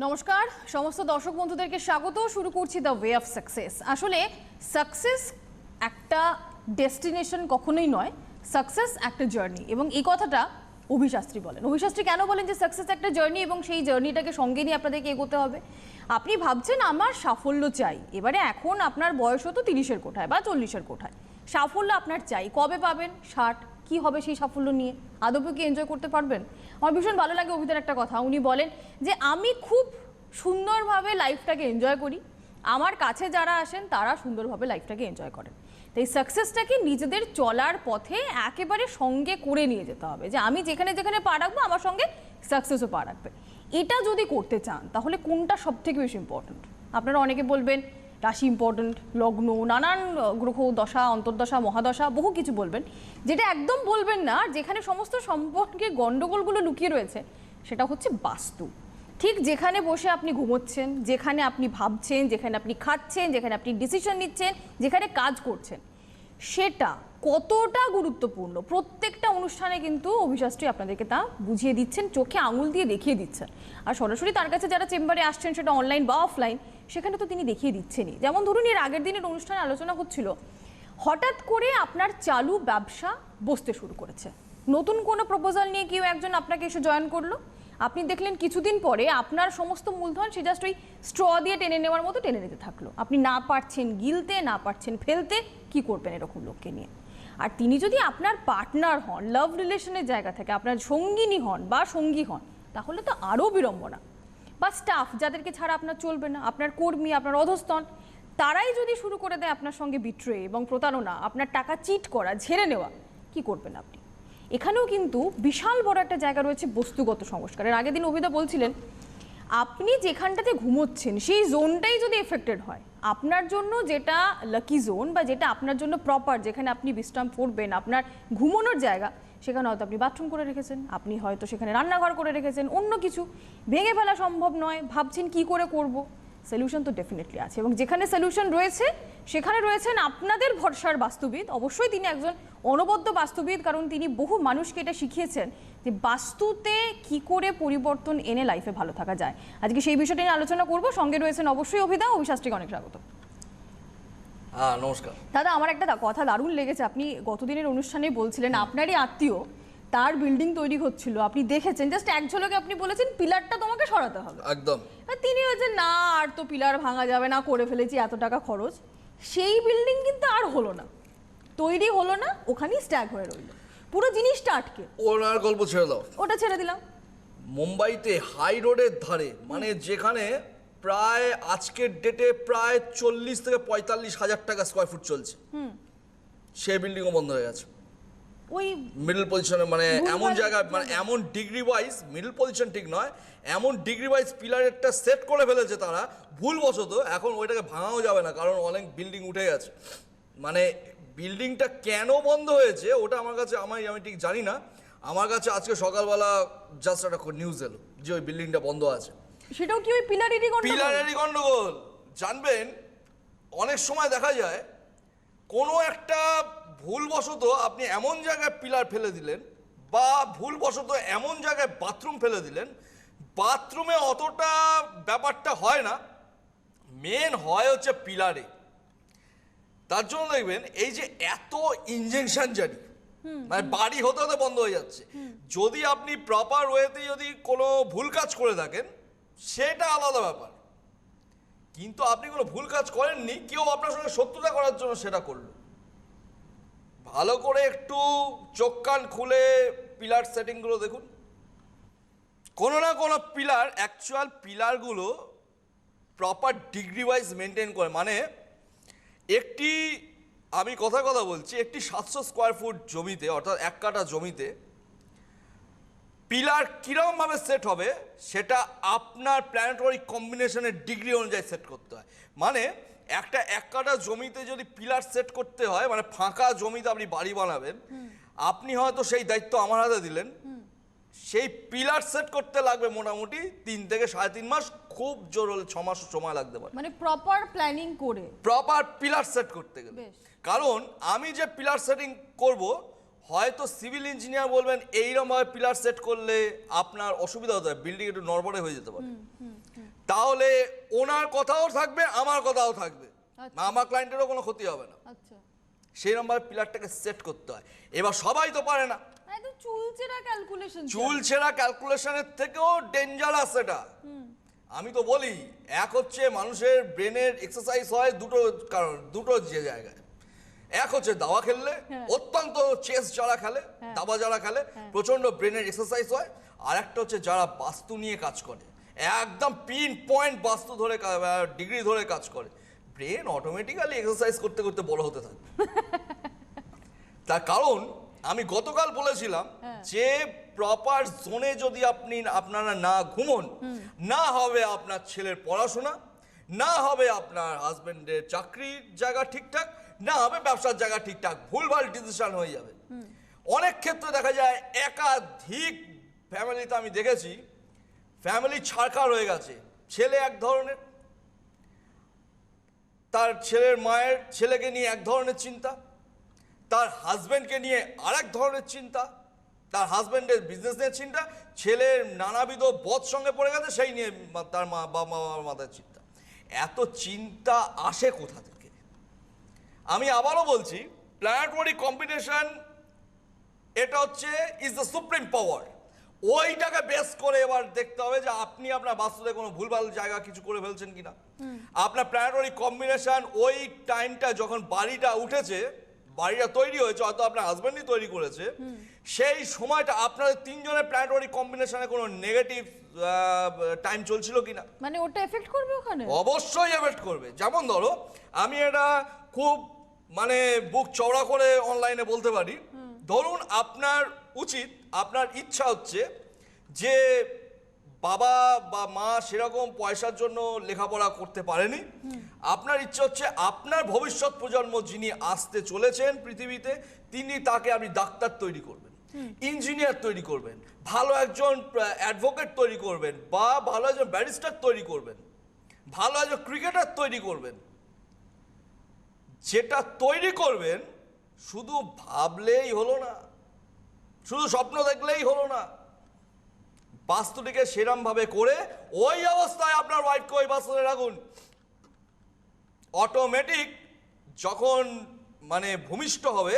নমস্কার সমস্ত দর্শক বন্ধুদেরকে স্বাগত। শুরু করছি দ্য ওয়ে অফ সাকসেস। আসলে সাকসেস একটা ডেস্টিনেশন কখনোই নয়, সাকসেস একটা জার্নি, এবং এই কথাটা অভিশাস্ত্রী বলেন। অভিশাস্ত্রী কেন বলেন যে সাকসেস একটা জার্নি এবং সেই জার্নিটাকে সঙ্গে নিয়ে আপনাদেরকে এগোতে হবে। আপনি ভাবছেন আমার সাফল্য চাই, এবারে এখন আপনার বয়স হতো 30-এর কোঠায় বা 40-এর কোঠায়, সাফল্য আপনার চাই, কবে পাবেন? 60, কি হবে সেই সাফল্য নিয়ে? আদৌ কি এনজয় করতে পারবেন? আমার ভীষণ ভালো লাগে অভিতার একটা কথা, উনি বলেন যে আমি খুব সুন্দরভাবে লাইফটাকে এনজয় করি, আমার কাছে যারা আসেন তারা সুন্দরভাবে লাইফটাকে এনজয় করেন। তাই সাকসেসটাকে নিজেদের চলার পথে একেবারে সঙ্গে করে নিয়ে যেতে হবে, যে আমি যেখানে যেখানে পা রাখবো আমার সঙ্গে সাকসেসও পা রাখবে। এটা যদি করতে চান তাহলে কোনটা সব থেকে বেশি ইম্পর্ট্যান্ট? আপনারা অনেকে বলবেন রাশি ইম্পর্ট্যান্ট, লগ্ন, নানান গ্রহ দশা, অন্তর্দশা, মহাদশা, বহু কিছু বলবেন। যেটা একদম বলবেন না, যেখানে সমস্ত সম্পর্কে গণ্ডগোলগুলো লুকিয়ে রয়েছে, সেটা হচ্ছে বাস্তু। ঠিক যেখানে বসে আপনি ঘুমোচ্ছেন, যেখানে আপনি ভাবছেন, যেখানে আপনি খাচ্ছেন, যেখানে আপনি ডিসিশন নিচ্ছেন, যেখানে কাজ করছেন, সেটা কতটা গুরুত্বপূর্ণ প্রত্যেকটা অনুষ্ঠানে কিন্তু অভিশাস্ত্রী আপনাদেরকে তা বুঝিয়ে দিচ্ছেন, চোখে আঙুল দিয়ে দেখিয়ে দিচ্ছেন। আর সরাসরি তার কাছে যারা চেম্বারে আসছেন, সেটা অনলাইন বা অফলাইন, সেখানে তো তিনি দেখিয়ে দিচ্ছেনই। যেমন ধরুন এর আগের দিনের অনুষ্ঠানে আলোচনা হচ্ছিল, হঠাৎ করে আপনার চালু ব্যবসা বসতে শুরু করেছে, নতুন কোনো প্রপোজাল নিয়ে কেউ একজন আপনাকে এসে জয়েন করলো, আপনি দেখলেন কিছুদিন পরে আপনার সমস্ত মূলধন সে জাস্ট ওই স্ট্র দিয়ে টেনে নেওয়ার মতো টেনে নিতে থাকলো। আপনি না পারছেন গিলতে, না পারছেন ফেলতে, কি করবেন এরকম লোককে নিয়ে? আর তিনি যদি আপনার পার্টনার হন, লাভ রিলেশনের জায়গা থেকে আপনার সঙ্গিনী হন বা সঙ্গী হন, তাহলে তো আরও বিড়ম্বনা। বা স্টাফ, যাদেরকে ছাড়া আপনার চলবে না, আপনার কর্মী, আপনার অধস্তন, তারাই যদি শুরু করে দেয় আপনার সঙ্গে বিট্রে এবং প্রতারণা, আপনার টাকা চিট করা, ঝেড়ে নেওয়া, কি করবেন আপনি? এখানেও কিন্তু বিশাল বড় একটা জায়গা রয়েছে বস্তুগত সংস্কারের। আগের দিন অভিদা বলছিলেন, আপনি যেখানটাতে ঘুমোচ্ছেন সেই জোনটাই যদি এফেক্টেড হয়, আপনার জন্য যেটা লাকি জোন বা যেটা আপনার জন্য প্রপার, যেখানে আপনি বিশ্রাম করবেন, আপনার ঘুমানোর জায়গা, সেখানে হয়তো আপনি বাথরুম করে রেখেছেন, আপনি হয়তো সেখানে রান্নাঘর করে রেখেছেন, অন্য কিছু ভেঙে ফেলা সম্ভব নয়, ভাবছেন কি করে করব। সলিউশন তো ডেফিনেটলি আছে, এবং যেখানে সলিউশন রয়েছে সেখানে রয়েছেন আপনাদের ভরসার বাস্তুবিদ। অবশ্যই তিনি একজন অনবদ্য বাস্তুবিদ, কারণ তিনি বহু মানুষকে এটা শিখিয়েছেন যে বাস্তুতে কি করে পরিবর্তন এনে লাইফে ভালো থাকা যায়। আজকে সেই বিষয়টা নিয়ে আলোচনা করব। সঙ্গে রয়েছেন অবশ্যই অভিদা। অভিশাস্ত্রীকে অনেক স্বাগত। নমস্কার দাদা, আমার একটা কথা দারুণ লেগেছে, আপনি গতদিনের অনুষ্ঠানে বলছিলেন আপনারই আত্মীয়, তার বিল্ডিং তৈরি হচ্ছিল, আপনি দেখেছেন, জাস্ট এক ঝলকে আপনি বলেছেন পিলারটা তোমাকে সরাতে হবে। একদম। তিনি হচ্ছেন না, আর তো পিলার ভাঙা যাবে না, করে ফেলেছি, এত টাকা খরচ। সেই বিল্ডিং কিন্তু আর হলো না, তৈরি হলো না, ওখানেই স্ট্যাগ হয়ে রইল, পুরো জিনিসটা আটকে। ওনার গল্প ছেড়ে দাও, ওটা ছেড়ে দিলাম। মুম্বাইতে হাই রোডের ধারে, মানে যেখানে প্রায় আজকের ডেটে প্রায় 40 থেকে 45 হাজার টাকা স্কোয়ার ফুট চলছে, সেই বিল্ডিংও বন্ধ হয়ে গেছে। ওই মিডল পজিশনে, মানে এমন জায়গা, মানে এমন ডিগ্রি ওয়াইজ, মিডল পজিশন ঠিক নয়, এমন ডিগ্রি ওয়াইজ পিলারেরটা সেট করে ফেলেছে তারা ভুলবশত। এখন ওইটাকে ভাঙাও যাবে না, কারণ অনেক বিল্ডিং উঠে গেছে। মানে বিল্ডিংটা কেন বন্ধ হয়েছে ওটা আমার কাছে, আমি ঠিক জানি না। আমার কাছে আজকে সকালবেলা জাস্ট একটা নিউজ এলো যে ওই বিল্ডিংটা বন্ধ আছে। সেটাও কি ওই পিলারেরই গন্ডগোল? জানবেন, অনেক সময় দেখা যায় কোনো একটা ভুলবশত আপনি এমন জায়গায় পিলার ফেলে দিলেন, বা ভুলবশত এমন জায়গায় বাথরুম ফেলে দিলেন, বাথরুমে অতটা ব্যাপারটা হয় না, মেন হয় হচ্ছে পিলারে। তার জন্য দেখবেন এই যে এত ইনজেকশন জারি, মানে বাড়ি হতে হতে বন্ধ হয়ে যাচ্ছে। যদি আপনি প্রপার ওয়েতে যদি কোনো ভুল কাজ করে থাকেন সেটা আলাদা ব্যাপার, কিন্তু আপনি কোনো ভুল কাজ করেননি, কেউ আপনার সঙ্গে শত্রুতা করার জন্য সেটা করলো। ভালো করে একটু চোখ কান খুলে পিলার সেটিংগুলো দেখুন। কোনো না কোনো পিলার, অ্যাকচুয়াল পিলারগুলো প্রপার ডিগ্রি ওয়াইজ মেনটেন করে। মানে একটি, আমি কথা বলছি, একটি 700 স্কোয়ার ফুট জমিতে, অর্থাৎ 1 কাঠা জমিতে পিলার কীরকমভাবে সেট হবে সেটা আপনার প্ল্যানেটরি কম্বিনেশনের ডিগ্রি অনুযায়ী সেট করতে হয়। মানে একটা 1 কাঠা জমিতে যদি পিলার সেট করতে হয়, মানে ফাঁকা জমিতে আপনি বাড়ি বানাবেন, আপনি হয়তো সেই দায়িত্ব আমার হাতে দিলেন, সেই পিলার সেট করতে লাগবে মোটামুটি 3 থেকে 3.5 মাস, খুব জোর হলে 6 মাস সময় লাগতে পারে, মানে প্রপার প্ল্যানিং করে প্রপার পিলার সেট করতে গেলে। কারণ আমি যে পিলার সেটিং করব, হয়তো সিভিল ইঞ্জিনিয়ার বলবেন এইরকমভাবে পিলার সেট করলে আপনার অসুবিধা হতে পারে, বিল্ডিং একটু নড়বড়ে হয়ে যেতে পারে। তাহলে ওনার কথাও থাকবে, আমার কথাও থাকবে, আচ্ছা। আমার ক্লায়েন্টেরও কোনো ক্ষতি হবে না। আচ্ছা, সেই নম্বর পিলারটাকে সেট করতে হয়। এবার সবাই তো পারে না। একদম চুলচেরা ক্যালকুলেশন। চুল ছেঁড়া ক্যালকুলেশনের থেকেও ডেঞ্জারাস এটা। আমি তো বলি, এক হচ্ছে মানুষের ব্রেনের এক্সারসাইজ হয় দুটো কারণ, দুটো যে জায়গায়। এক হচ্ছে দাবা খেললে, হ্যাঁ। অত্যন্ত চেস যারা খেলে, হ্যাঁ। দাবা যারা খেলে, হ্যাঁ। প্রচন্ড ব্রেনের এক্সারসাইজ হয়। আর একটা হচ্ছে যারা বাস্তু নিয়ে কাজ করে, একদম পিন পয়েন্ট বাস্তু ধরে ডিগ্রি ধরে কাজ করে, ব্রেন অটোমেটিক্যালি এক্সারসাইজ করতে করতে বড় হতে থাকে। তার কারণ আমি গতকাল বলেছিলাম যে প্রপার জোনে যদি আপনারা না ঘুমন, না হবে আপনার ছেলের পড়াশোনা, না হবে আপনার হাজবেন্ডের চাকরির জায়গা ঠিকঠাক, না হবে ব্যবসার জায়গা ঠিকঠাক, ভুলভাল ডিসিশন হয়ে যাবে। অনেক ক্ষেত্রে দেখা যায় একাধিক ফ্যামিলিতে আমি দেখেছি ফ্যামিলি ছাড়খাড় হয়ে গেছে। ছেলে এক ধরনের, তার ছেলের মায়ের ছেলেকে নিয়ে এক ধরনের চিন্তা, তার হাজব্যান্ডকে নিয়ে আরেক ধরনের চিন্তা, তার হাজব্যান্ডের বিজনেস নিয়ে চিন্তা, ছেলের নানাবিধ বদ সঙ্গে পড়ে গেছে সেই নিয়ে তার বাবা মার মাথায় চিন্তা। এত চিন্তা আসে কোথা থেকে? আমি আবারও বলছি, প্ল্যানেটরি কম্বিনেশন এটা হচ্ছে ইজ দ্য সুপ্রিম পাওয়ার। ওইটাকে বেস করে এবার দেখতে হবে যে আপনি আপনার বাস্তুতে কোনো ভুলভাল জায়গা কিছু করে ফেলছেন কিনা। আপনার প্ল্যানেটরি কম্বিনেশন ওই টাইমটা যখন বাড়িটা উঠেছে, বাড়িটা তৈরি হয়েছে, হয়তো আপনার হাজব্যান্ডই তৈরি করেছে, সেই সময়টা আপনাদের তিনজনের প্ল্যানেটরি কম্বিনেশনে কোনো নেগেটিভ টাইম চলছিল কিনা। মানে ওটা এফেক্ট করবে ওখানে? অবশ্যই এফেক্ট করবে। যেমন ধরো, আমি এটা খুব মানে বুক চওড়া করে অনলাইনে বলতে পারি, ধরুন আপনার উচিত, আপনার ইচ্ছা হচ্ছে যে বাবা বা মা সেরকম পয়সার জন্য লেখাপড়া করতে পারেনি, আপনার ইচ্ছা হচ্ছে আপনার ভবিষ্যৎ প্রজন্ম যিনি আসতে চলেছেন পৃথিবীতে, তিনি তাকে আপনি ডাক্তার তৈরি করবেন, ইঞ্জিনিয়ার তৈরি করবেন, ভালো একজন অ্যাডভোকেট তৈরি করবেন, বা ভালো একজন ব্যারিস্টার তৈরি করবেন, ভালো একজন ক্রিকেটার তৈরি করবেন। যেটা তৈরি করবেন শুধু ভাবলেই হলো না, শুধু স্বপ্ন দেখলেই হলো না, বাস্তুটিকে সেরম ভাবে করে ওই অবস্থায় আপনার ওয়াইফকে ওই বাস্তুতে রাখুন। অটোমেটিক যখন মানে ভূমিষ্ঠ হবে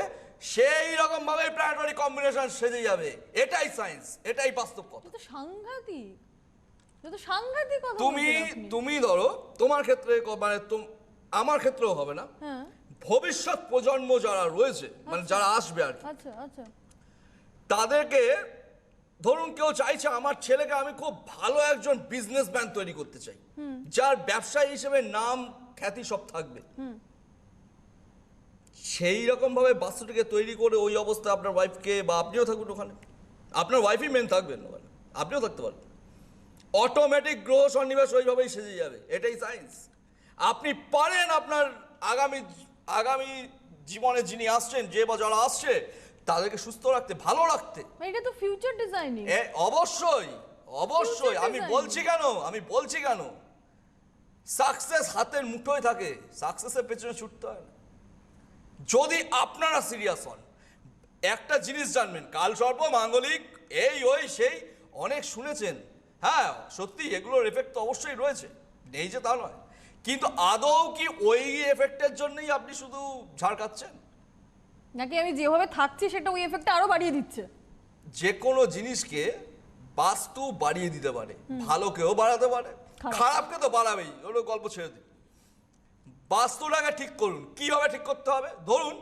সেই রকম ভাবে প্ল্যানেটরি কম্বিনেশন সেজে যাবে। এটাই সায়েন্স, এটাই বাস্তব কথা। এটা তো সাংঘাতিক, এটা তো সাংঘাতিক কথা তুমি বলছেন আপনি। তুমি ধরো তোমার ক্ষেত্রে মানে আমার ক্ষেত্রেও হবে না, হ্যাঁ, ভবিষ্যৎ প্রজন্ম যারা রয়েছে মানে যারা আসবে আর কি, আচ্ছা আচ্ছা, তাদেরকে ধরুন কেউ চাইছে আমার ছেলেকে আমি খুব ভালো একজন বিজনেসম্যান তৈরি করতে চাই, যার ব্যবসায়ী হিসেবে নাম খ্যাতি সব থাকবে। সেই রকম ভাবে বাস্তুটিকে তৈরি করে ওই অবস্থায় আপনার ওয়াইফকে, বা আপনিও থাকবেন ওখানে, আপনার ওয়াইফই মেন থাকবেন ওখানে, আপনিও থাকতে পারবেন। অটোমেটিক গ্রহ সন্নিবেশ ওইভাবেই সেজে যাবে। এটাই সায়েন্স। আপনি পারেন আপনার আগামী জীবনে যিনি আসছেন, যে বা যারা আসছে, তাদেরকে সুস্থ রাখতে, ভালো রাখতে। এটা তো ফিউচার ডিজাইনিং। অবশ্যই অবশ্যই। Future আমি design। বলছি কেন সাকসেস হাতের মুঠোয় থাকে, সাকসেসের পেছনে ছুটতে হয় না। যদি আপনারা সিরিয়াস হন, একটা জিনিস জানবেন, কাল সর্প, মাঙ্গলিক, এই ওই সেই অনেক শুনেছেন, হ্যাঁ সত্যি এগুলোর এফেক্ট তো অবশ্যই রয়েছে, নেই যে তা নয়, কিন্তু আদৌ কি ওই এফেক্টের জন্যই আপনি শুধু ঝাড় খাচ্ছেন, নাকি আমি যেভাবে থাকছি সেটা ওই এফেক্টটা আরো বাড়িয়ে দিচ্ছে? যে কোনো জিনিসকে বাস্তু বাড়িয়ে দিতে পারে, ভালোকেও বাড়াতে পারে, খারাপকে তো বাড়াবেই, ওগুলো গল্প ছেড়ে দিন। বাস্তুটাকে ঠিক করুন। কিভাবে ঠিক করতে হবে? ধরুন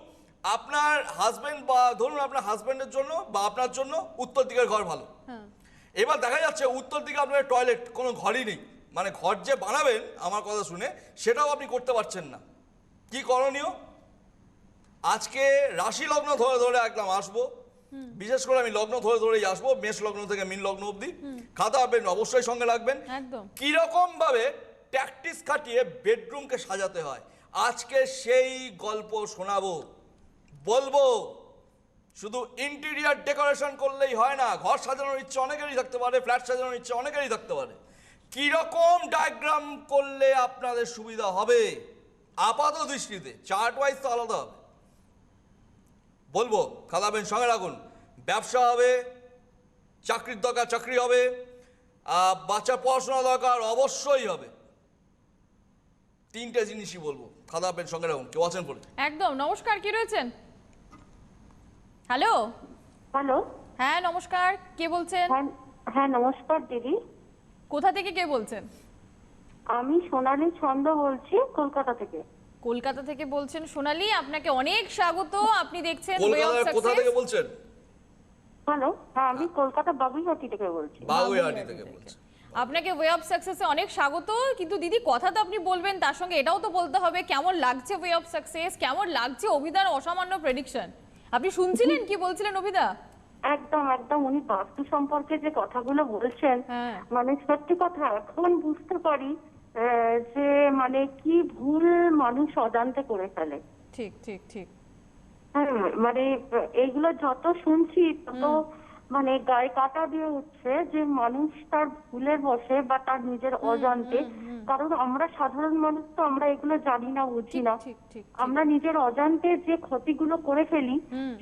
আপনার হাজবেন্ড, বা ধরুন আপনার হাজবেন্ডের জন্য বা আপনার জন্য উত্তর দিকের ঘর ভালো। এবার দেখা যাচ্ছে উত্তর দিকে আপনার টয়লেট, কোনো ঘরই নেই, মানে ঘর যে বানাবেন আমার কথা শুনে সেটাও আপনি করতে পারছেন না। কি করণীয়? আজকে রাশি লগ্ন ধরে ধরে একদম আসবো, বিশেষ করে আমি লগ্ন ধরে ধরেই আসবো, মেষ লগ্ন থেকে মীন লগ্ন অবধি। খাতা আপনি অবশ্যই সঙ্গে রাখবেন। একদম। কিরকম ভাবে ট্যাকটিস খাটিয়ে বেডরুমকে সাজাতে হয়, আজকে সেই গল্প শোনাবো, বলবো। শুধু ইন্টেরিয়ার ডেকোরেশন করলেই হয় না, ঘর সাজানোর ইচ্ছে অনেকেরই থাকতে পারে, ফ্ল্যাট সাজানোর ইচ্ছে অনেকেরই থাকতে পারে। কিরকম ডায়াগ্রাম করলে আপনাদের সুবিধা হবে আপাত দৃষ্টিতে, চার্ট ওয়াইজ তো আলাদা হবে, বলবো, খাতাবেন সঙ্গে রাখুন। ব্যবসা হবে, চাকরির দরকার চাকরি হবে, বাচ্চার পড়াশোনা দরকার অবশ্যই হবে। তিনটে জিনিসই বলবো, খাতা পেন সঙ্গে রাখুন। কেউ আছেন বলে? একদম। নমস্কার, কে রয়েছেন? হ্যালো। হ্যালো। হ্যাঁ নমস্কার, কে বলছেন? হ্যাঁ, হ্যাঁ নমস্কার দিদি। কোথা থেকে কে বলছেন? আমি সোনালী ছন্দ বলছি কলকাতা থেকে। কলকাতা থেকে বলছেন সোনালী, আপনাকে অনেক স্বাগত। আপনি দেখছেন ওয়ে অফ কলকাতার কোথা থেকে সাকসেস। বলছেন? হ্যালো, হ্যাঁ আমি কলকাতা বাবুইহাটি থেকে বলছি। বাগুইহাটি থেকে বলছেন। আপনাকে ওয়ে অফ সাকসেসে অনেক স্বাগত। কিন্তু দিদি, কথা তো আপনি বলবেন, তার সঙ্গে এটাও তো বলতে হবে কেমন লাগছে ওয়ে অফ সাকসেস, কেমন লাগছে অভিদার অসামান্য প্রেডিকশন। আপনি শুনছিলেন কি বলছিলেন অভিদা? একদম একদম, উনি বাস্তু সম্পর্কে যে কথাগুলো বলছেন, হ্যাঁ। মানে সত্যি কথা এখন বুঝতে পারি যে মানে কি ভুল মানুষ অজান্তে করে ফেলে। ঠিক ঠিক ঠিক। হ্যাঁ মানে এইগুলো যত শুনছি তত মানে গায়ে কাটা দিয়ে উঠছে যে মানুষ তার ভুলের বশে বা তার নিজের অজান্তে, কারণ আমরা সাধারণ মানুষ তো আমরা এগুলো জানি না, বুঝি ঠিক না, ঠিক ঠিক। আমরা নিজের অজান্তে যে ক্ষতিগুলো করে ফেলি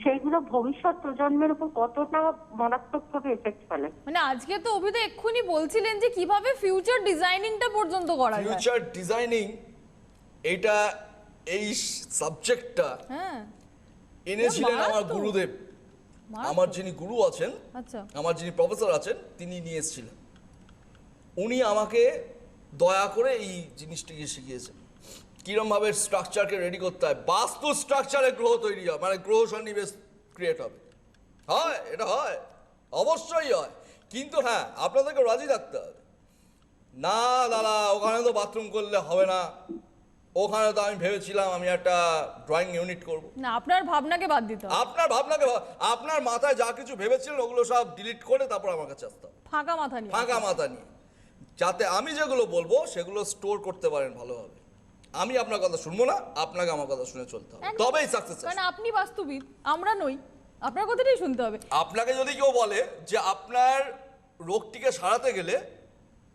সেইগুলো ভবিষ্যৎ প্রজন্মের উপর কতটা মারাত্মকভাবে এফেক্ট ফেলে। মানে আজকে তো অভিদা এক্ষুনি বলছিলেন যে কিভাবে ফিউচার ডিজাইনিংটা পর্যন্ত করা যায়। ফিউচার ডিজাইনিং, এটা এই সাবজেক্টটা হ্যাঁ। এনেছিলেন আমার মারাত্মক। গুরুদেব। আমার যিনি গুরু আছেন, আচ্ছা। আমার যিনি প্রফেসর আছেন, তিনি নিয়ে এসেছিলেন। উনি আমাকে দয়া করে এই জিনিসটিকে শিখিয়েছেন কিরম ভাবে স্ট্রাকচারকে রেডি করতে হয়। বাস্তু স্ট্রাকচারে গ্রহ তৈরি হয়, মানে গ্রহ সন্নিবেশ ক্রিয়েট হবে। হয়, এটা হয়, অবশ্যই হয়। কিন্তু হ্যাঁ, আপনাদেরকে রাজি থাকতে হবে। না দাদা, ওখানে তো বাথরুম করলে হবে না, ওখানে তো আমি ভেবেছিলাম আমি একটা ড্রয়িং ইউনিট করব। না, আপনার ভাবনাকে বাদ দিতে হবে। আপনার ভাবনাকে আপনার মাথায় যা কিছু ভেবেছিলেন ওগুলো সব ডিলিট করে তারপর আমার কাছে আসতে হবে, ফাঁকা মাথা নিয়ে। ফাঁকা মাথা নিয়ে, যাতে আমি যেগুলো বলবো সেগুলো স্টোর করতে পারেন ভালোভাবে। আমি আপনার কথা শুনবো না, আপনাকে আমার কথা শুনে চলতে হবে, একদম। তবেই সাকসেস। কারণ আপনি বাস্তুবিদ, আমরা নই। আপনার কথাটাই শুনতে হবে। আপনাকে যদি কেউ বলে যে আপনার রোগটিকে সারাতে গেলে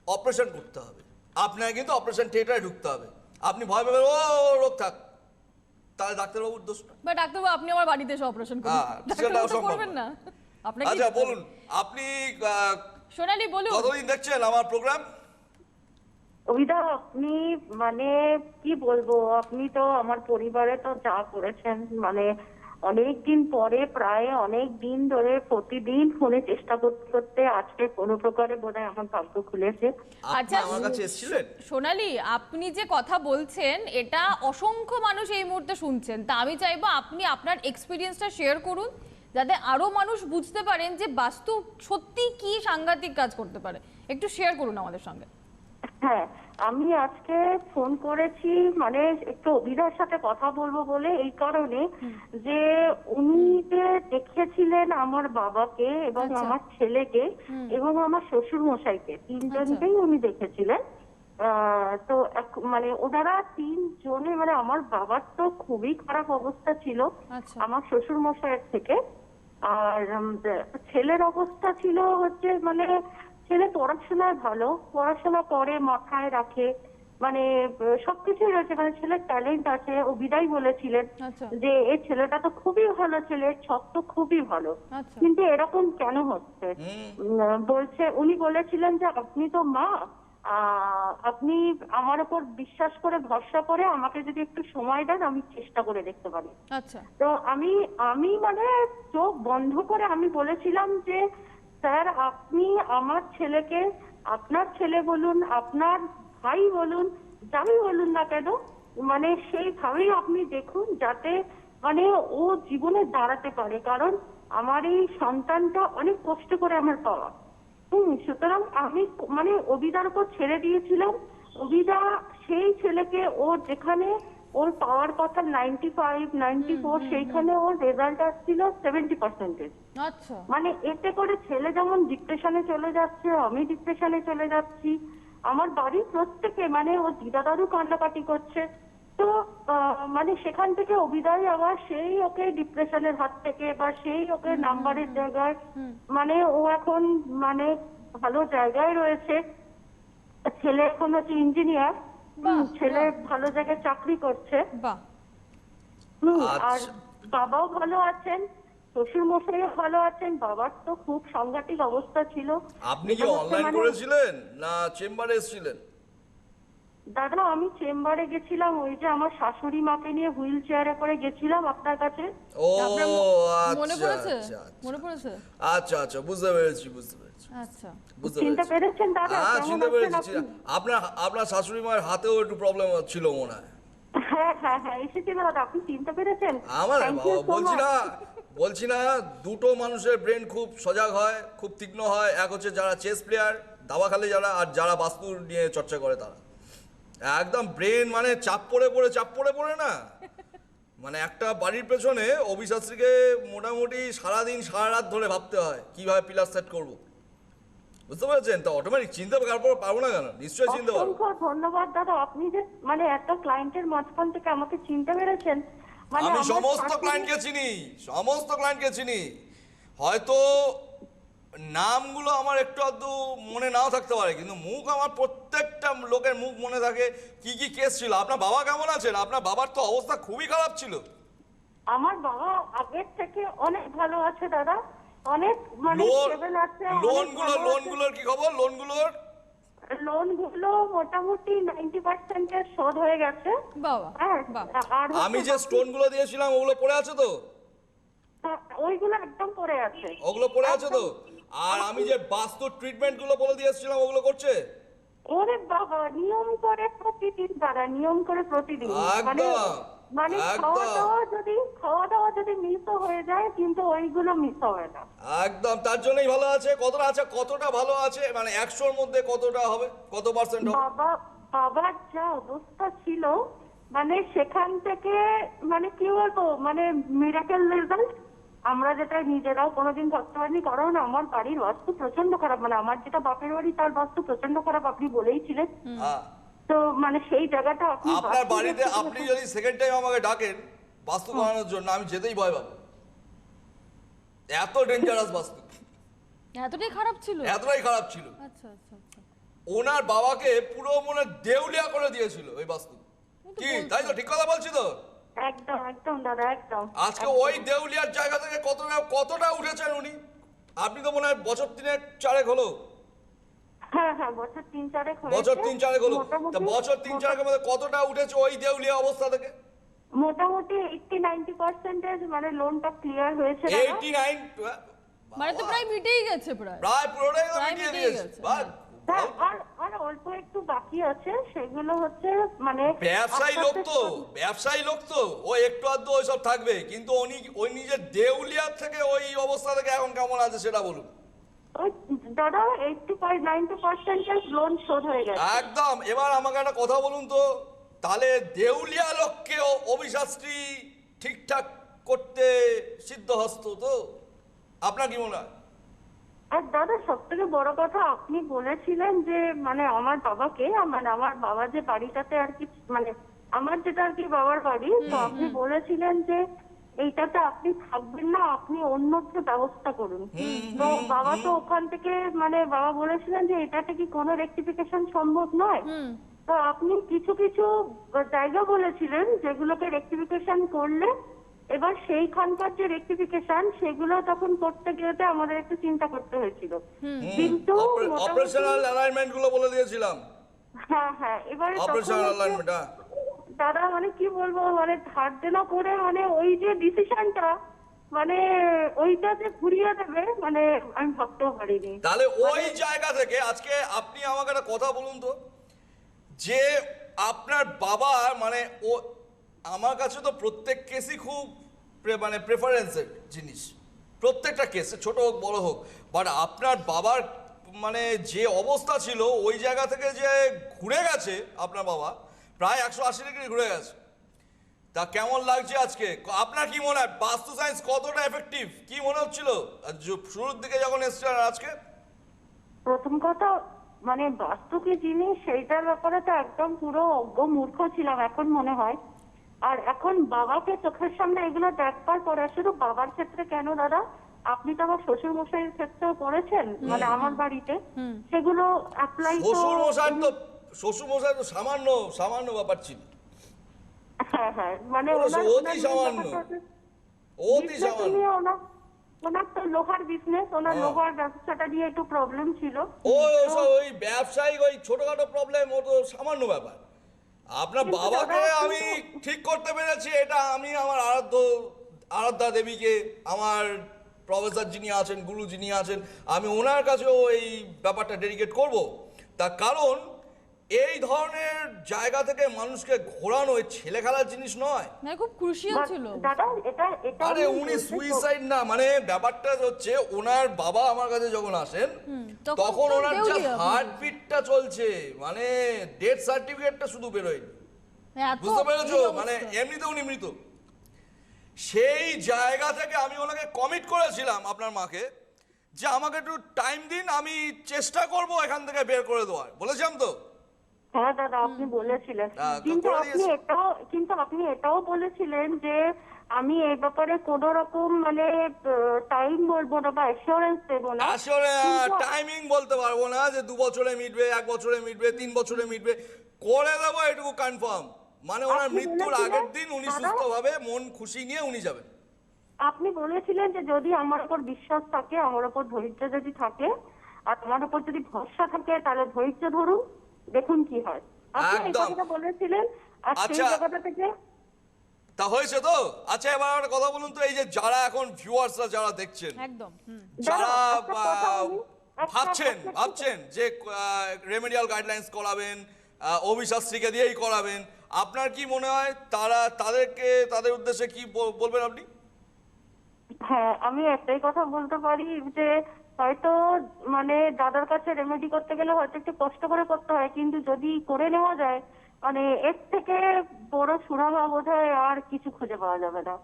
অপারেশন করতে হবে, আপনাকে কিন্তু অপারেশন থিয়েটারে ঢুকতে হবে। আপনি ভয় পাবেন ও রোগ থাক, তাহলে ডাক্তারবাবুর দোষ না। বা ডাক্তারবাবু আপনি আমার বাড়িতে এসে অপারেশন করুন। হ্যাঁ, সেটাও ডাক্তারবাবু তো সম্ভব করবেন না। আপনাকে আচ্ছা বলুন, আপনি সোনালী বলুন। কতদিন দেখছেন আমার প্রোগ্রাম? অভিদা আপনি মানে কি বলবো, আপনি তো আমার পরিবারে তো যা করেছেন, মানে অনেক দিন পরে, প্রায় অনেক দিন ধরে প্রতিদিন ফোনে চেষ্টা করতে করতে আজকে কোনো প্রকারে বোধহয় আমার ভাগ্য খুলেছে। আচ্ছা, আমার কাছে এসেছিলেন। সোনালী, আপনি যে কথা বলছেন এটা অসংখ্য মানুষ এই মুহূর্তে শুনছেন। তা আমি চাইবো আপনি আপনার এক্সপিরিয়েন্সটা শেয়ার করুন, যাতে আরো মানুষ বুঝতে পারেন যে বাস্তু সত্যি কি সাংঘাতিক কাজ করতে পারে। একটু শেয়ার করুন আমাদের সঙ্গে। হ্যাঁ, আমি আজকে ফোন করেছি মানে একটু অভিদার সাথে কথা বলবো বলে, এই কারণে যে উনি যে দেখিয়েছিলেন আমার বাবাকে এবং আচ্ছা। আমার ছেলেকে এবং আমার শ্বশুর মশাইকে, তিনজনকেই উনি দেখেছিলেন। তো মানে ওনারা তিনজনে, মানে আমার বাবার তো খুবই খারাপ অবস্থা ছিল আচ্ছা। আমার শ্বশুর মশাইয়ের থেকে, আর ছেলের অবস্থা ছিল হচ্ছে মানে ছেলে পড়াশোনায় ভালো, পড়াশোনা করে, মাথায় রাখে, মানে সবকিছুই রয়েছে, মানে ছেলের ট্যালেন্ট আছে। অভিদাই বলেছিলেন আচ্ছা। যে এই ছেলেটা তো খুবই ভালো, ছেলের ছক তো খুবই ভালো, আচ্ছা। কিন্তু এরকম কেন হচ্ছে? বলছে, উনি বলেছিলেন যে আপনি তো মা, আপনি আমার উপর বিশ্বাস করে ভরসা করে আমাকে যদি একটু সময় দেন আমি চেষ্টা করে দেখতে পারি। আচ্ছা। তো আমি মানে চোখ বন্ধ করে আমি বলেছিলাম যে স্যার আপনি আমার ছেলেকে, আপনার ছেলে বলুন, আপনার ভাই বলুন, যাই বলুন না কেন, মানে সেইভাবেই আপনি দেখুন যাতে মানে ও জীবনে দাঁড়াতে পারে, কারণ আমার এই সন্তানটা অনেক কষ্ট করে আমার পাওয়া। সুতরাং আমি মানে অভিদার উপর ছেড়ে দিয়েছিলাম। অভিদা সেই ছেলেকে, ওর যেখানে ওর পাওয়ার কথা 95, 94, সেইখানে ওর রেজাল্ট আসছিল 70%। আচ্ছা। মানে এতে করে ছেলে যেমন ডিপ্রেশনে চলে যাচ্ছে, আমি ডিপ্রেশনে চলে যাচ্ছি, আমার বাড়ির প্রত্যেকে, মানে ও দিদা দাদু কান্নাকাটি করছে। তো মানে সেখান থেকে অভিদায় আবার সেই ওকে ডিপ্রেশনের হাত থেকে বা সেই ওকে নাম্বারের জায়গায়, মানে ও এখন মানে ভালো জায়গায় রয়েছে। ছেলে এখন হচ্ছে ইঞ্জিনিয়ার, ছেলে ভালো জায়গায় চাকরি করছে। বাহ। আর আচ্ছা। বাবাও ভালো আছেন। শ্বশুর মশাইও ভালো আছেন, বাবার তো খুব সাংঘাতিক অবস্থা ছিল। আপনি কি এটা হচ্ছে অনলাইন মানে- করেছিলেন না চেম্বারে এসেছিলেন? দাদা আমি চেম্বারে গেছিলাম, ওই যে আমার শাশুড়ি মাকে নিয়ে হুইল চেয়ারে করে গেছিলাম আপনার কাছে। ও আপনার মনে আচ্ছা পড়েছে? আচ্ছা মনে পড়েছে? আচ্ছা আচ্ছা বুঝতে পেরেছি আচ্ছা। বুঝতে চিনতে পেরেছি। পেরেছেন দাদা? হ্যাঁ কেমন চিনতে আছেন পেরেছি। আপনি? আপনার আপনার শাশুড়ি মায়ের হাতেও একটু প্রবলেম ছিল মনে হয়। হ্যাঁ হ্যাঁ হ্যাঁ, এসেছিল দাদা, আপনি চিনতে পেরেছেন? আমার Thank you so বলছি না দুটো মানুষের ব্রেন খুব সজাগ হয়, খুব তীক্ষ্ণ হয়। এক হচ্ছে যারা চেস প্লেয়ার, দাবা খেলে যারা, আর যারা বাস্তু নিয়ে চর্চা করে তারা। একদম ব্রেন মানে চাপ পড়ে পড়ে না, মানে একটা বাড়ির পেছনে অভিশাস্ত্রীকে মোটামুটি সারাদিন সারা রাত ধরে ভাবতে হয় কিভাবে পিলার সেট করবো, বুঝতে পেরেছেন? তো অটোমেটিক চিনতে পারবো না কেন? নিশ্চয়ই চিনতে পারবো। অসংখ্য ধন্যবাদ দাদা, আপনি যে মানে এত ক্লায়েন্টের মাঝখান থেকে আমাকে চিনতে পেরেছেন। মানে আমি আমার সমস্ত শাশুড়ি- ক্লায়েন্টকে চিনি। হয়তো নামগুলো আমার একটু আধটু মনে নাও থাকতে পারে, কিন্তু মুখ আমার প্রত্যেকটা লোকের মুখ মনে থাকে। কি কি কেস ছিল? আপনার বাবা কেমন আছেন? আপনার বাবার তো অবস্থা খুবই খারাপ ছিল। আমার বাবা আগের থেকে অনেক ভালো আছে দাদা, অনেক মানে স্টেবল আছে। লোনগুলোর কি খবর? লোনগুলো মোটামুটি 90% শোধ হয়ে গেছে। বাবা, হ্যাঁ, বাহ। আর হচ্ছে আমি যে স্টোনগুলো দিয়েছিলাম ওগুলো পড়ে আছে তো? ওইগুলো একদম পড়ে আছে। ওগুলো পড়ে আছে তো? আর আমি যে বাস্তু ট্রিটমেন্টগুলো বলে দিয়েছিলাম ওগুলো করছে? ওরে বাবা, নিয়ম করে প্রতিদিন দাদা, নিয়ম করে প্রতিদিন। মানে মানে খাওয়া দাওয়া যদি মিসও হয়ে যায়, কিন্তু ওইগুলো মিস হয় না। একদম, তার জন্যই ভালো আছে। কতটা ভালো আছে মানে 100-র মধ্যে কতটা হবে, কত পার্সেন্ট হবে? বাবার যা অবস্থা ছিল, মানে সেখান থেকে মানে কি বলবো, মানে মিরাকেল রেজাল্ট। আমরা যেটা নিজেরাও কোনোদিন ভাবতে পারিনি, কারণ আমার বাড়ির বাস্তু প্রচন্ড খারাপ। মানে আমার যেটা বাপের বাড়ি তার বাস্তু প্রচন্ড খারাপ, আপনি বলেইছিলেন। হ্যাঁ। তো মানে সেই জায়গাটা আপনার বাড়িতে আপনি যদি সেকেন্ড টাইম আমাকে ডাকেন বাস্তু বানানোর জন্য, আমি যেতেই ভয় পাবো। এত ডেঞ্জারাস বাস্তু, এতটাই খারাপ ছিল? এতটাই খারাপ ছিল। আচ্ছা আচ্ছা আচ্ছা। ওনার বাবাকে পুরো মনে দেউলিয়া করে দিয়েছিল ওই বাস্তু। কি তাই তো? ঠিক কথা বলছি তো? একদম একদম দাদা, একদম। আজকে ওই দেউলিয়ার জায়গা থেকে কতটা উঠেছেন উনি? আপনি তো মনে হয় বছর 3-4 হলো। হ্যাঁ হ্যাঁ, বছর 3-4 হয়েছে। বছর 3-4 হলো। তা মোটামুটি- বছর 3-4 মধ্যে কতটা উঠেছে ওই দেউলিয়া অবস্থা থেকে? মোটামুটি 80-90% মানে লোনটা ক্লিয়ার হয়েছে দাদা। 89 মানে তো প্রায় মিটেই গেছে প্রায়। প্রায় পুরোটাই তো প্রায় মিটিয়ে মিটিয়ে দিয়েছে। গেছে, বাহ, হ্যাঁ, আর অল্প একটু বাকি আছে, সেগুলো হচ্ছে মানে ব্যবসায়ী আস্তে লোক আস্তে তো ও একটু আধটু ওইসব থাকবে, কিন্তু ওই নিজের দেউলিয়ার থেকে ওই অবস্থা থেকে এখন কেমন আছে সেটা বলুন। ওই দাদা 80-90% লোন শোধ হয়ে গেছে। একদম। এবার আমাকে একটা কথা বলুন তো, তাহলে দেউলিয়া লোককে অভিশাস্ত্রী ঠিকঠাক করতে সিদ্ধহস্ত তো? আপনার কি মনে হয়? আর দাদা সব থেকে বড় কথা, আপনি বলেছিলেন যে মানে আমার বাবাকে, মানে আমার বাবা যে বাড়িটাতে আর কি, মানে আমার যেটা আর কি বাবার বাড়ি, তো আপনি বলেছিলেন যে এইটাতে আপনি থাকবেন না, আপনি অন্যত্র ব্যবস্থা করুন। তো বাবা তো ওখান থেকে মানে বাবা বলেছিলেন যে এটাতে কি কোনো রেকটিফিকেশন সম্ভব নয়। তো আপনি কিছু কিছু জায়গা বলেছিলেন যেগুলোকে রেকটিফিকেশন করলে, এবার সেইখানকার যে রেকটিফিকেশন সেগুলো তখন করতে গেলে আমাদের একটু চিন্তা করতে হয়েছিল, কিন্তু মোটামুটি- অপারেশনাল অ্যালাইনমেন্ট গুলো বলে দিয়েছিলাম। হ্যাঁ হ্যাঁ, এবারে তখন অপারেশনাল হচ্ছে- অ্যালাইনমেন্ট দাদা মানে কি বলবো, মানে ধার দেনা করে মানে ওই যে ডিসিশনটা, মানে ওইটা যে ঘুরিয়ে দেবে, মানে আমি ভাবতেও পারিনি। তাহলে ওই জায়গা থেকে আজকে আপনি আমাকে একটা কথা বলুন তো, যে আপনার বাবা মানে ও, আমার কাছে তো প্রত্যেক কেসই খুব মানে প্রেফারেন্সের জিনিস, প্রত্যেকটা কেসে ছোট হোক বড় হোক। বাট আপনার বাবার মানে যে অবস্থা ছিল ওই জায়গা থেকে যে ঘুরে গেছে আপনার বাবা, প্রায় 180 ডিগ্রি ঘুরে গেছে। তা কেমন লাগছে আজকে? আপনার কি মনে হয় বাস্তু সায়েন্স কতটা এফেক্টিভ? কি মনে হচ্ছিল শুরুর দিকে যখন এসেছিলেন আজকে? প্রথম কথা মানে বাস্তু কি জিনিস সেইটার ব্যাপারে তো একদম পুরো অজ্ঞ মূর্খ ছিলাম, এখন মনে হয়। আর এখন বাবাকে চোখের সামনে এগুলো দেখবার পরে, শুধু বাবার ক্ষেত্রে কেন দাদা, আপনি তো আমার শ্বশুর মশাইয়ের ক্ষেত্রেও করেছেন, মানে আমার বাড়িতে সেগুলো অ্যাপ্লাই তো। শ্বশুর মশাই তো সামান্য ব্যাপার ছিল। হ্যাঁ হ্যাঁ, মানে ওরা ওনার অতি সামান্য, অতি সামান্য। ওনার তো লোহার বিজনেস, ওনার লোহার ব্যবসাটা নিয়ে একটু প্রবলেম ছিল। ওই ব্যবসায়িক ওই ছোটখাটো প্রবলেম, ও তো সামান্য ব্যাপার। আপনার কিন্তু বাবাকে দাদা, আমি ঠিক করতে পেরেছি, এটা আমি আমার আরাধ্যা দেবীকে, আমার প্রফেসর যিনি আছেন, গুরু যিনি আছেন, আমি ওনার কাছেও এই ব্যাপারটা ডেডিকেট করব। তার কারণ এই ধরনের জায়গা থেকে মানুষকে ঘোরানো এই ছেলে খেলার জিনিস নয়। না, খুব ক্রুশিয়াল ছিল। দাদা এটা আরে উনি সুইসাইড না, মানে ব্যাপারটা হচ্ছে ওনার বাবা আমার কাছে যখন আসেন তখন তো ওনার দেউলিয়া হার্টবিটটা চলছে, মানে ডেথ সার্টিফিকেটটা শুধু বেরোয়নি, এত বুঝতে পেরেছো? এই অবস্থা। মানে এমনিতে উনি মৃত। সেই জায়গা থেকে আমি ওনাকে কমিট করেছিলাম আপনার মাকে, যে আমাকে একটু টাইম দিন, আমি চেষ্টা করব এখান থেকে বের করে দেওয়ার, বলেছিলাম তো। হ্যাঁ দাদা, আপনি বলেছিলেন, হ্যাঁ, কিন্তু করে আপনি এটাও বলেছিলেন যে আমি এই ব্যাপারে কোনো রকম মানে টাইম বলবো না বা অ্যাসিওরেন্স দেবো না। আসলে কিন্তু- টাইমিং বলতে পারবো না যে 2 বছরে মিটবে, 1 বছরে মিটবে, 3 বছরে মিটবে, করে দেবো এটুকু কনফার্ম। মানে ওনার আপনি মৃত্যুর বলেছিলেন, আগের দিন উনি দাদা, সুস্থভাবে মন খুশি নিয়ে উনি যাবেন। আপনি বলেছিলেন যে যদি আমার উপর বিশ্বাস থাকে, আমার উপর ধৈর্য যদি থাকে, আর আমার উপর যদি ভরসা থাকে, তাহলে ধৈর্য ধরুন, দেখুন কি হয়। আপনি এই একদম। কথাটা বলেছিলেন, আর সেই আচ্ছা। জায়গাটা থেকে তা হয়েছে তো। আচ্ছা, এবার একটা কথা বলুন তো, এই যে যারা এখন ভিউয়ার্সরা যারা দেখছেন, একদম যারা একটা কথা বলি, ভাবছেন যে রেমেডিয়াল গাইডলাইন্স করাবেন, অভিশাস্ত্রীকে দিয়েই করাবেন, আপনার কি মনে হয় তাদের উদ্দেশ্যে কি বলবেন আপনি? হ্যাঁ, আমি একটাই কথা বলতে পারি যে হয়তো মানে দাদার কাছে রেমেডি করতে গেলে হয়তো একটু কষ্ট করে করতে হয়, কিন্তু যদি করে নেওয়া যায়, মানে এর থেকে বড় সুরাহা বোধহয় আর কিছু খুঁজে পাওয়া যাবে না।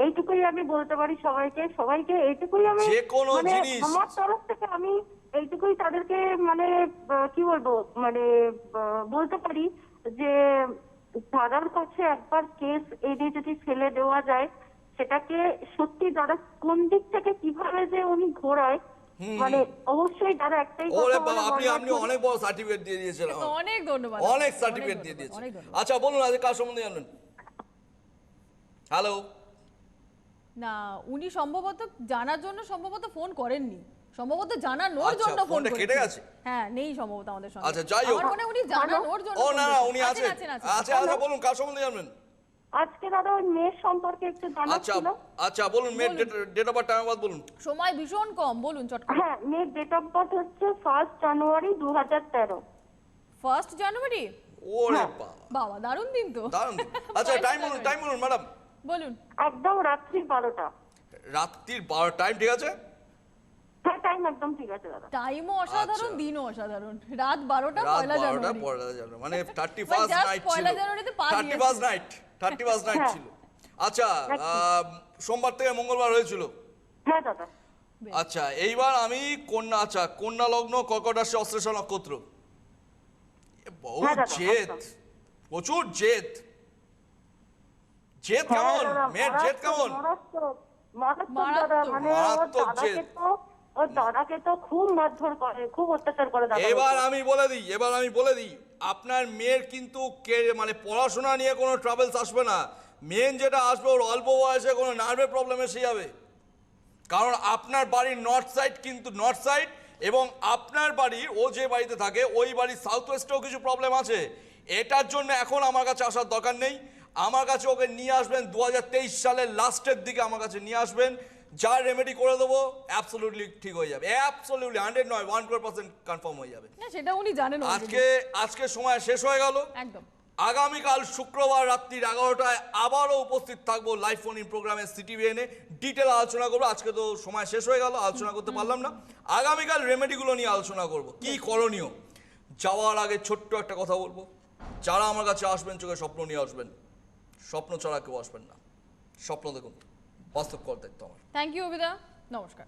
এইটুকুই আমি বলতে পারি সবাইকে এইটুকুই আমি যে কোনো মানে জিনিস- আমার তরফ থেকে আমি এইটুকুই তাদেরকে মানে কি বলবো, মানে বলতে পারি যে দাদার কাছে একবার কেস এনে যদি ফেলে দেওয়া যায়, সেটাকে সত্যি দাদা কোন দিক থেকে কিভাবে যে উনি ঘোরায়, মানে অবশ্যই দাদা একটাই ওরে কথা বাবা, বলে আপনি বলবো, অনেক বড় সার্টিফিকেট দিয়ে দিয়েছেন, অনেক ধন্যবাদ, অনেক সার্টিফিকেট দিয়ে দিয়েছেন। অনেক ধন্যবাদ। আচ্ছা বলুন, আজ কার সম্বন্ধে জানবেন? হ্যালো। না, উনি জানার জন্য সম্ভবত ফোন করেননি, সম্ভবত জানানোর আচ্ছা, জন্য ফোন ফোনটা কেটে গেছে? হ্যাঁ, নেই সম্ভবত আমাদের সঙ্গে। আচ্ছা, যাই হোক। আমার মনে হয় উনি জানানোর জন্য ও ফোন না, করেছেন। উনি আছেন। আচ্ছা, বলুন কার সম্বন্ধে জানবেন? আজকে দাদা ওই মেয়ের সম্পর্কে একটু জানার আচ্ছা ছিল। আচ্ছা, বলুন মেয়ের date of birth, time of birth বলুন। সময় ভীষণ কম, বলুন চট করে। হ্যাঁ, মেয়ের ডেট অফ বার্থ হচ্ছে 1 জানুয়ারি 2013। 1 জানুয়ারি। ওরে হ্যাঁ। বাবা, বাবা, দারুণ দিন তো। দারুণ। আচ্ছা, 1 টাইম জানুয়ারি। বলুন ম্যাডাম। বলুন। একদম রাত্রি 12টা। রাত্রির 12 টাইম ঠিক আছে? হ্যাঁ, টাইম একদম ঠিক আছে দাদা। টাইমও অসাধারণ, আচ্ছা। দিনও অসাধারণ। রাত 12টা, রাত 1 12টা জানুয়ারি। 1 জানুয়ারি, মানে 31st just নাইট ছিল। পয়লা জানুয়ারিতে পা দিয়েছে। 31st নাইট হ্যাঁ। ছিল। আচ্ছা, সোমবার থেকে মঙ্গলবার হয়েছিল। হ্যাঁ দাদা। আচ্ছা, এইবার আমি কন্যা লগ্ন, কর্কট রাশি, অশ্লেষা নক্ষত্র। বহু হ্যাঁ দাদা, জেদ, একদম। প্রচুর জেদ। হ্যাঁ কেমন? দাদা, মেয়ের জেদ কেমন? মারাত্মক দাদা, মানে মারাত্মক জেদ। ওর দাদাকে তো খুব মারধর করে, খুব অত্যাচার করে দাদা। এবার আমি বলে দিই, আপনার মেয়ের কিন্তু মানে পড়াশোনা নিয়ে কোনো ট্রাভেলস আসবে না। মেন যেটা আসবে, ওর অল্প বয়সে কোনো নার্ভের প্রবলেম এসে যাবে। কারণ আপনার বাড়ির নর্থ সাইড এবং আপনার বাড়ির, ও যে বাড়িতে থাকে ওই বাড়ির সাউথ ওয়েস্টেও কিছু প্রবলেম আছে। এটার জন্য এখন আমার কাছে আসার দরকার নেই। আমার কাছে ওকে নিয়ে আসবেন 2023 সালের লাস্টের দিকে, আমার কাছে নিয়ে আসবেন, যা রেমেডি করে দেবো, অ্যাবসলিউটলি ঠিক হয়ে যাবে। অ্যাবসলিউটলি 100 নয় 100% কনফার্ম হয়ে যাবে। না, সেটা উনি জানেন already। আজকে সময় শেষ হয়ে গেল। একদম। আগামীকাল শুক্রবার রাত্রির 11টায় আবারও উপস্থিত থাকবো লাইভ ফোন ইন প্রোগ্রামে সিটিভিএনে, ডিটেল আলোচনা করবো। আজকে তো সময় শেষ হয়ে গেল, আলোচনা করতে পারলাম না। আগামীকাল রেমেডিগুলো নিয়ে আলোচনা করব, কি করণীয়। যাওয়ার আগে ছোট্ট একটা কথা বলবো, যারা আমার কাছে আসবেন চোখে স্বপ্ন নিয়ে আসবেন, স্বপ্ন ছাড়া কেউ আসবেন না। স্বপ্ন দেখুন, বাস্তব করার দায়িত্ব আমার। থ্যাংক ইউ অভিদা, নমস্কার।